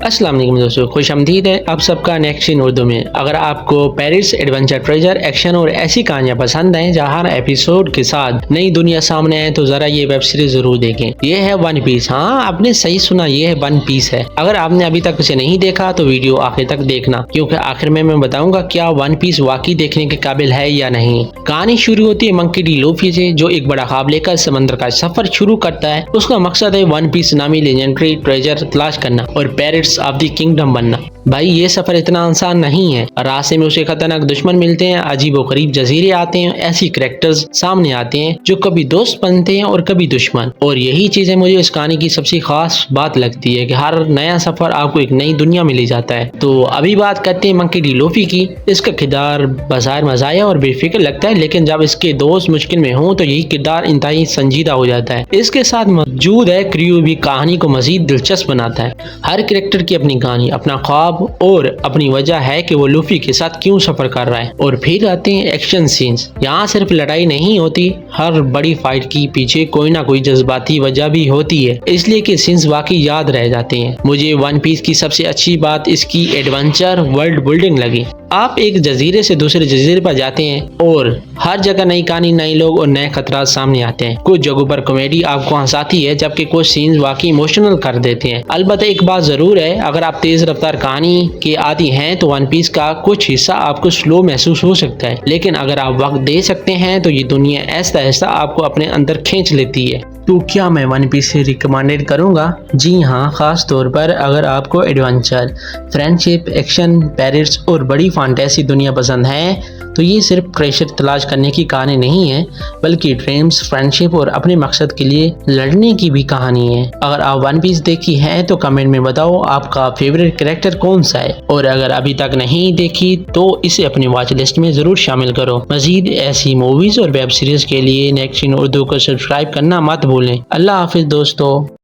अस्सलाम वालेकुम दोस्तों, खुशआमदीद है आप सबका नेक्स्ट इन उर्दू में। अगर आपको पेरिस एडवेंचर ट्रेजर एक्शन और ऐसी कहानियां पसंद हैं जहां हर एपिसोड के साथ नई दुनिया सामने आए तो जरा ये वेब सीरीज जरूर देखें। ये है वन पीस। हाँ, आपने सही सुना, ये है वन पीस है। अगर आपने अभी तक इसे नहीं देखा तो वीडियो आखिर तक देखना, क्योंकि आखिर में मैं बताऊंगा क्या वन पीस वाकई देखने के काबिल है या नहीं। कहानी शुरू होती है मंकी डी लूफी से, जो एक बड़ा ख्वाब लेकर समंदर का सफर शुरू करता है। उसका मकसद है वन पीस नामी लेजेंडरी ट्रेजर तलाश करना और पेरिस ऑफ द किंगडम बनना। भाई ये सफर इतना आसान नहीं है। रास्ते में उसे खतरनाक दुश्मन मिलते हैं, अजीबो गरीब जजीरे आते हैं, ऐसी कैरेक्टर्स सामने आते हैं जो कभी दोस्त बनते हैं और कभी दुश्मन। और यही चीजें मुझे इस कहानी की सबसे खास बात लगती है कि हर नया सफर आपको एक नई दुनिया में ले जाता है। तो अभी बात करते हैं मंकी डी लूफी की। इसका किरदार बाजार मजाया और बेफिक्र लगता है, लेकिन जब इसके दोस्त मुश्किल में हों तो यही किरदार इंतहाई संजीदा हो जाता है। इसके साथ मौजूद है क्रू भी कहानी को मजीद दिलचस्प बनाता है। हर कैरेक्टर की अपनी कहानी, अपना ख्वाब और अपनी वजह है कि वो लूफी के साथ क्यों सफर कर रहा है। और फिर आते हैं एक्शन सीन्स। यहाँ सिर्फ लड़ाई नहीं होती, हर बड़ी फाइट की पीछे कोई ना कोई जज्बाती वजह भी होती है, इसलिए कि सीन्स वाकई याद रह जाते हैं। मुझे वन पीस की सबसे अच्छी बात इसकी एडवेंचर वर्ल्ड बिल्डिंग लगी। आप एक जजीरे से दूसरे जजीरे पर जाते हैं और हर जगह नई कहानी, नए लोग और नए खतरात सामने आते हैं। कुछ जगहों पर कॉमेडी आपको हंसाती है, जबकि कुछ सीन्स वाकई इमोशनल कर देते हैं। अलबत्ता एक बात जरूर है, अगर आप तेज रफ्तार कहानी के आदी हैं तो वन पीस का कुछ हिस्सा आपको स्लो महसूस हो सकता है, लेकिन अगर आप वक्त दे सकते हैं तो ये दुनिया ऐसा ऐसा आपको अपने अंदर खींच लेती है। तो क्या मैं वन पीस से रिकमेंडेड करूंगा? जी हाँ, खास तौर पर अगर आपको एडवेंचर, फ्रेंडशिप, एक्शन, पेरिस और बड़ी फैंटेसी दुनिया पसंद है तो ये सिर्फ ट्रेजर तलाश करने की कहानी नहीं है, बल्कि ड्रीम्स, फ्रेंडशिप और अपने मकसद के लिए लड़ने की भी कहानी है। अगर आप वन पीस देखी है तो कमेंट में बताओ आपका फेवरेट कैरेक्टर कौन सा है, और अगर अभी तक नहीं देखी तो इसे अपनी वॉच लिस्ट में जरूर शामिल करो। मजीद ऐसी मूवीज और वेब सीरीज के लिए नेक्स्ट इन उर्दू को सब्सक्राइब करना मत भूलें। अल्लाह हाफिज दोस्तों।